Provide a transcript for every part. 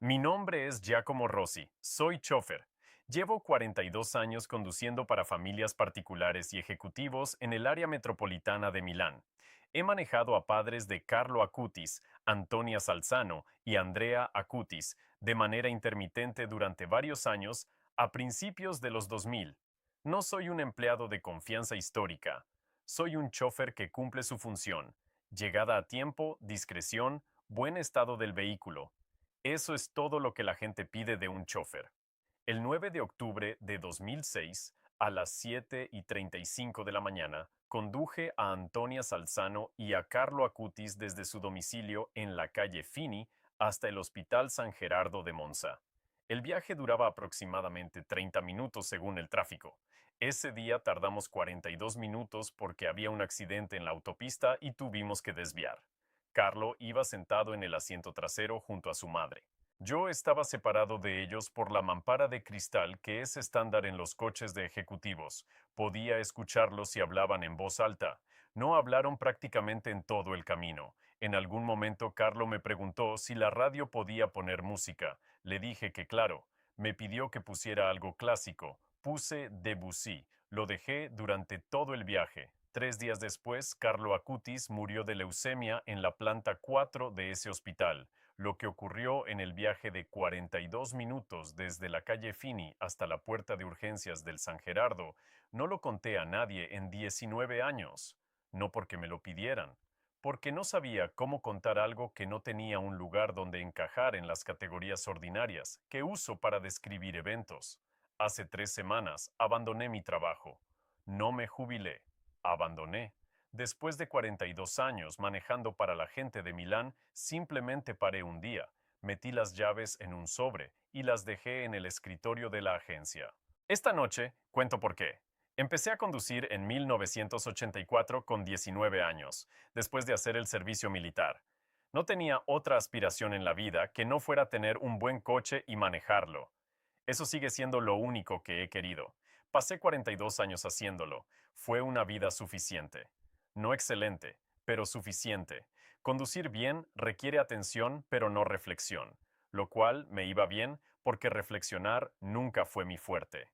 Mi nombre es Giacomo Rossi, soy chofer. Llevo 42 años conduciendo para familias particulares y ejecutivos en el área metropolitana de Milán. He manejado a padres de Carlo Acutis, Antonia Salzano y Andrea Acutis de manera intermitente durante varios años a principios de los 2000. No soy un empleado de confianza histórica. Soy un chofer que cumple su función. Llegada a tiempo, discreción, buen estado del vehículo. Eso es todo lo que la gente pide de un chofer. El 9 de octubre de 2006, a las 7:35 de la mañana, conduje a Antonia Salzano y a Carlo Acutis desde su domicilio en la calle Fini hasta el Hospital San Gerardo de Monza. El viaje duraba aproximadamente 30 minutos según el tráfico. Ese día tardamos 42 minutos porque había un accidente en la autopista y tuvimos que desviar. Carlo iba sentado en el asiento trasero junto a su madre. Yo estaba separado de ellos por la mampara de cristal que es estándar en los coches de ejecutivos. Podía escucharlos si hablaban en voz alta. No hablaron prácticamente en todo el camino. En algún momento Carlo me preguntó si la radio podía poner música. Le dije que claro. Me pidió que pusiera algo clásico. Puse Debussy. Lo dejé durante todo el viaje. 3 días después, Carlo Acutis murió de leucemia en la planta 4 de ese hospital. Lo que ocurrió en el viaje de 42 minutos desde la calle Fini hasta la puerta de urgencias del San Gerardo, no lo conté a nadie en 19 años. No porque me lo pidieran, porque no sabía cómo contar algo que no tenía un lugar donde encajar en las categorías ordinarias que uso para describir eventos. Hace 3 semanas abandoné mi trabajo. No me jubilé. Abandoné. Después de 42 años manejando para la gente de Milán, simplemente paré un día, metí las llaves en un sobre y las dejé en el escritorio de la agencia. Esta noche cuento por qué. Empecé a conducir en 1984 con 19 años, después de hacer el servicio militar. No tenía otra aspiración en la vida que no fuera tener un buen coche y manejarlo. Eso sigue siendo lo único que he querido. Pasé 42 años haciéndolo. Fue una vida suficiente. No excelente, pero suficiente. Conducir bien requiere atención, pero no reflexión, lo cual me iba bien porque reflexionar nunca fue mi fuerte.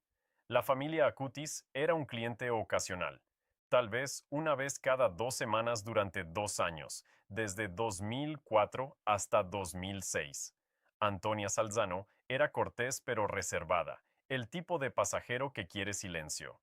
La familia Acutis era un cliente ocasional, tal vez una vez cada 2 semanas durante 2 años, desde 2004 hasta 2006. Antonia Salzano era cortés pero reservada, el tipo de pasajero que quiere silencio.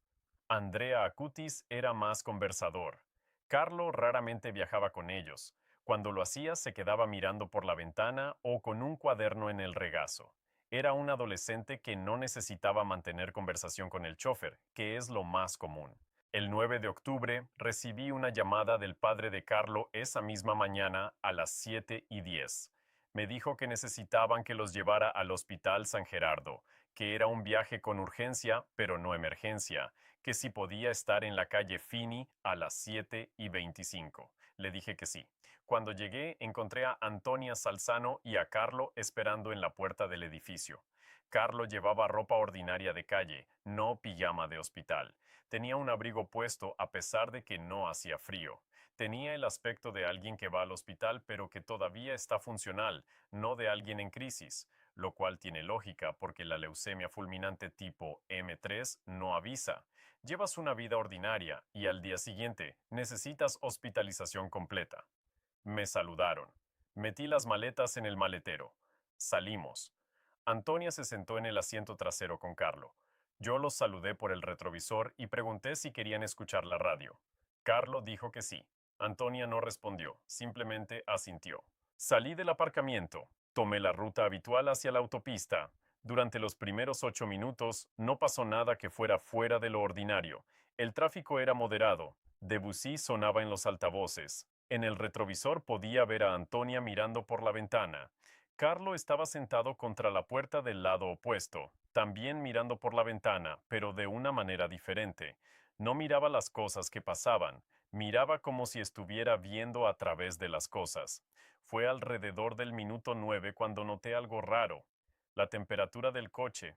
Andrea Acutis era más conversador. Carlo raramente viajaba con ellos. Cuando lo hacía se quedaba mirando por la ventana o con un cuaderno en el regazo. Era un adolescente que no necesitaba mantener conversación con el chofer, que es lo más común. El 9 de octubre recibí una llamada del padre de Carlo esa misma mañana a las 7:10. Me dijo que necesitaban que los llevara al Hospital San Gerardo, que era un viaje con urgencia, pero no emergencia, que si podía estar en la calle Fini a las 7:25. Le dije que sí. Cuando llegué, encontré a Antonia Salzano y a Carlo esperando en la puerta del edificio. Carlo llevaba ropa ordinaria de calle, no pijama de hospital. Tenía un abrigo puesto a pesar de que no hacía frío. Tenía el aspecto de alguien que va al hospital pero que todavía está funcional, no de alguien en crisis, lo cual tiene lógica porque la leucemia fulminante tipo M3 no avisa. Llevas una vida ordinaria y al día siguiente necesitas hospitalización completa. Me saludaron. Metí las maletas en el maletero. Salimos. Antonia se sentó en el asiento trasero con Carlo. Yo los saludé por el retrovisor y pregunté si querían escuchar la radio. Carlo dijo que sí. Antonia no respondió, simplemente asintió. Salí del aparcamiento. Tomé la ruta habitual hacia la autopista. Durante los primeros 8 minutos no pasó nada que fuera de lo ordinario. El tráfico era moderado. Debussy sonaba en los altavoces. En el retrovisor podía ver a Antonia mirando por la ventana. Carlo estaba sentado contra la puerta del lado opuesto, también mirando por la ventana, pero de una manera diferente. No miraba las cosas que pasaban, miraba como si estuviera viendo a través de las cosas. Fue alrededor del minuto 9 cuando noté algo raro. La temperatura del coche.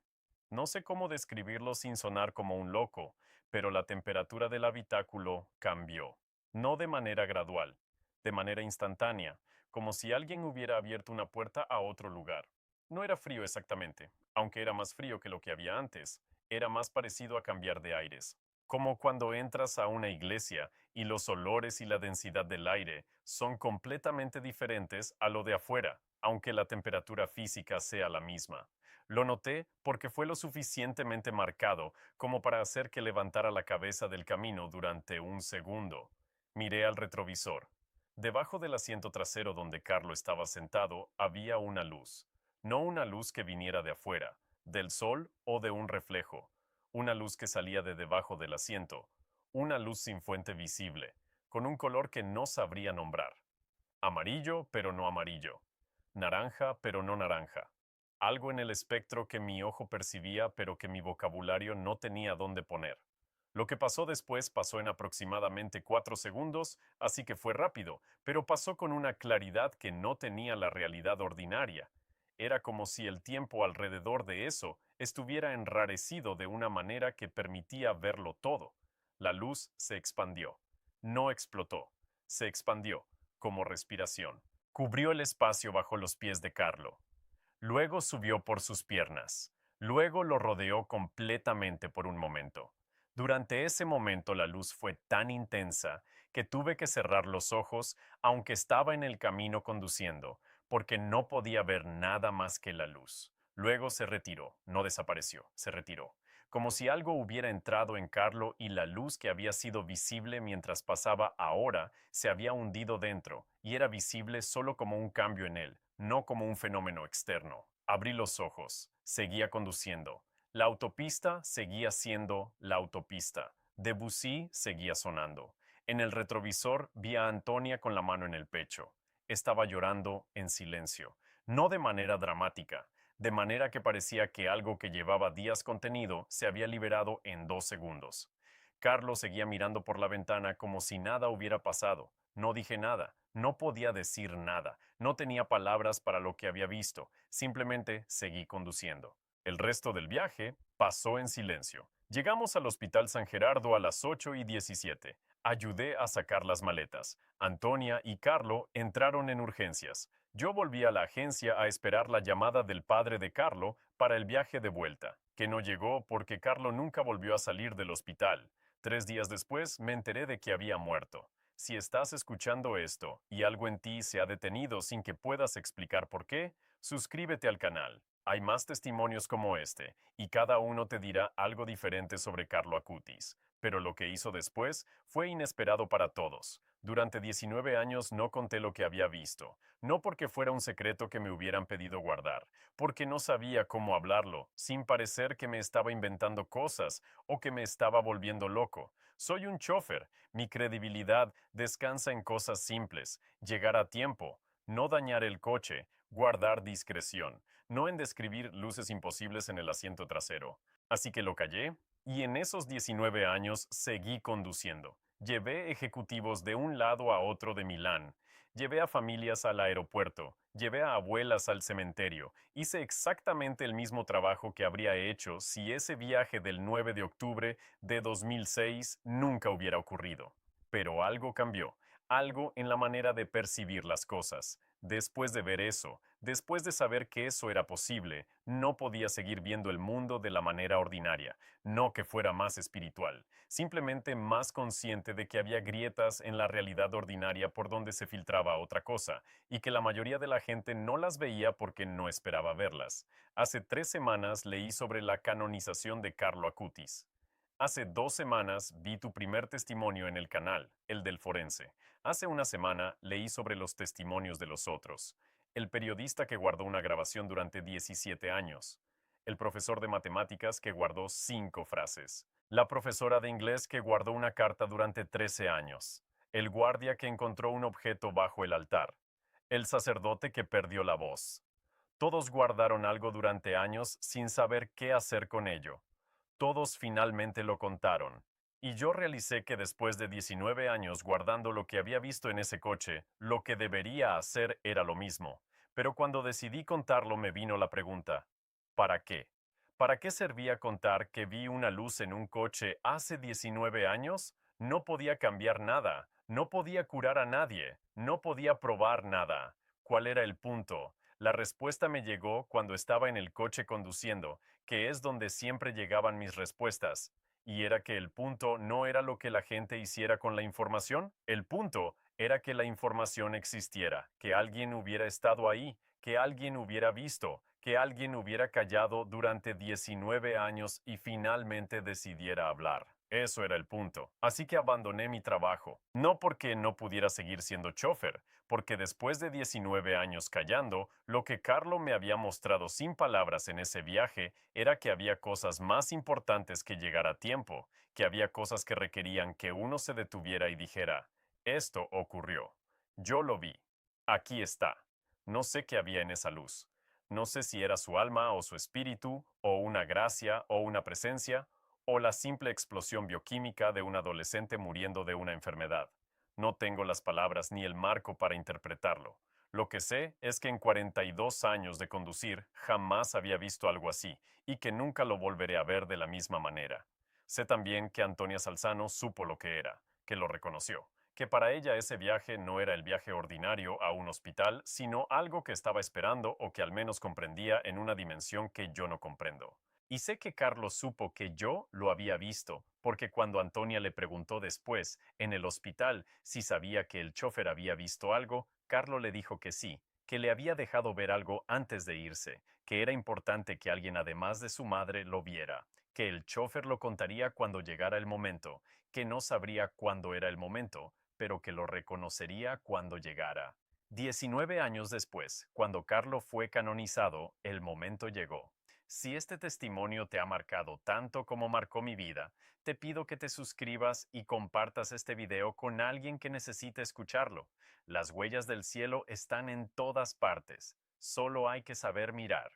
No sé cómo describirlo sin sonar como un loco, pero la temperatura del habitáculo cambió. No de manera gradual, de manera instantánea, como si alguien hubiera abierto una puerta a otro lugar. No era frío exactamente, aunque era más frío que lo que había antes. Era más parecido a cambiar de aires. Como cuando entras a una iglesia y los olores y la densidad del aire son completamente diferentes a lo de afuera, aunque la temperatura física sea la misma. Lo noté porque fue lo suficientemente marcado como para hacer que levantara la cabeza del camino durante un segundo. Miré al retrovisor. Debajo del asiento trasero donde Carlo estaba sentado había una luz. No una luz que viniera de afuera, del sol o de un reflejo. Una luz que salía de debajo del asiento. Una luz sin fuente visible, con un color que no sabría nombrar. Amarillo, pero no amarillo. Naranja, pero no naranja. Algo en el espectro que mi ojo percibía, pero que mi vocabulario no tenía dónde poner. Lo que pasó después pasó en aproximadamente 4 segundos, así que fue rápido, pero pasó con una claridad que no tenía la realidad ordinaria. Era como si el tiempo alrededor de eso estuviera enrarecido de una manera que permitía verlo todo. La luz se expandió. No explotó. Se expandió, como respiración. Cubrió el espacio bajo los pies de Carlo. Luego subió por sus piernas. Luego lo rodeó completamente por un momento. Durante ese momento la luz fue tan intensa que tuve que cerrar los ojos aunque estaba en el camino conduciendo, porque no podía ver nada más que la luz. Luego se retiró, no desapareció, se retiró, como si algo hubiera entrado en Carlo y la luz que había sido visible mientras pasaba ahora se había hundido dentro y era visible solo como un cambio en él, no como un fenómeno externo. Abrí los ojos, seguía conduciendo. La autopista seguía siendo la autopista. Debussy seguía sonando. En el retrovisor vi a Antonia con la mano en el pecho. Estaba llorando en silencio, no de manera dramática, de manera que parecía que algo que llevaba días contenido se había liberado en 2 segundos. Carlos seguía mirando por la ventana como si nada hubiera pasado. No dije nada, no podía decir nada, no tenía palabras para lo que había visto, simplemente seguí conduciendo. El resto del viaje pasó en silencio. Llegamos al Hospital San Gerardo a las 8:17. Ayudé a sacar las maletas. Antonia y Carlo entraron en urgencias. Yo volví a la agencia a esperar la llamada del padre de Carlo para el viaje de vuelta, que no llegó porque Carlo nunca volvió a salir del hospital. 3 días después me enteré de que había muerto. Si estás escuchando esto y algo en ti se ha detenido sin que puedas explicar por qué, suscríbete al canal. Hay más testimonios como este, y cada uno te dirá algo diferente sobre Carlo Acutis. Pero lo que hizo después fue inesperado para todos. Durante 19 años no conté lo que había visto, no porque fuera un secreto que me hubieran pedido guardar, porque no sabía cómo hablarlo, sin parecer que me estaba inventando cosas o que me estaba volviendo loco. Soy un chofer, mi credibilidad descansa en cosas simples, llegar a tiempo, no dañar el coche, guardar discreción, no en describir luces imposibles en el asiento trasero. Así que lo callé, y en esos 19 años seguí conduciendo. Llevé ejecutivos de un lado a otro de Milán. Llevé a familias al aeropuerto. Llevé a abuelas al cementerio. Hice exactamente el mismo trabajo que habría hecho si ese viaje del 9 de octubre de 2006 nunca hubiera ocurrido. Pero algo cambió. Algo en la manera de percibir las cosas. Después de ver eso, después de saber que eso era posible, no podía seguir viendo el mundo de la manera ordinaria, no que fuera más espiritual, simplemente más consciente de que había grietas en la realidad ordinaria por donde se filtraba otra cosa, y que la mayoría de la gente no las veía porque no esperaba verlas. Hace 3 semanas leí sobre la canonización de Carlo Acutis. Hace 2 semanas vi tu primer testimonio en el canal, el del forense. Hace una semana leí sobre los testimonios de los otros. El periodista que guardó una grabación durante 17 años. El profesor de matemáticas que guardó 5 frases. La profesora de inglés que guardó una carta durante 13 años. El guardia que encontró un objeto bajo el altar. El sacerdote que perdió la voz. Todos guardaron algo durante años sin saber qué hacer con ello. Todos finalmente lo contaron. Y yo realicé que después de 19 años guardando lo que había visto en ese coche, lo que debería hacer era lo mismo. Pero cuando decidí contarlo me vino la pregunta, ¿para qué? ¿Para qué servía contar que vi una luz en un coche hace 19 años? No podía cambiar nada, no podía curar a nadie, no podía probar nada. ¿Cuál era el punto? La respuesta me llegó cuando estaba en el coche conduciendo, que es donde siempre llegaban mis respuestas. Y era que el punto no era lo que la gente hiciera con la información, el punto era que la información existiera, que alguien hubiera estado ahí, que alguien hubiera visto, que alguien hubiera callado durante 19 años y finalmente decidiera hablar. Eso era el punto. Así que abandoné mi trabajo. No porque no pudiera seguir siendo chofer, porque después de 19 años callando, lo que Carlo me había mostrado sin palabras en ese viaje era que había cosas más importantes que llegar a tiempo, que había cosas que requerían que uno se detuviera y dijera, esto ocurrió. Yo lo vi. Aquí está. No sé qué había en esa luz. No sé si era su alma o su espíritu, o una gracia o una presencia, o la simple explosión bioquímica de un adolescente muriendo de una enfermedad. No tengo las palabras ni el marco para interpretarlo. Lo que sé es que en 42 años de conducir jamás había visto algo así y que nunca lo volveré a ver de la misma manera. Sé también que Antonia Salzano supo lo que era, que lo reconoció, que para ella ese viaje no era el viaje ordinario a un hospital, sino algo que estaba esperando o que al menos comprendía en una dimensión que yo no comprendo. Y sé que Carlos supo que yo lo había visto, porque cuando Antonia le preguntó después, en el hospital, si sabía que el chofer había visto algo, Carlos le dijo que sí, que le había dejado ver algo antes de irse, que era importante que alguien además de su madre lo viera, que el chofer lo contaría cuando llegara el momento, que no sabría cuándo era el momento, pero que lo reconocería cuando llegara. 19 años después, cuando Carlo fue canonizado, el momento llegó. Si este testimonio te ha marcado tanto como marcó mi vida, te pido que te suscribas y compartas este video con alguien que necesite escucharlo. Las huellas del cielo están en todas partes. Solo hay que saber mirar.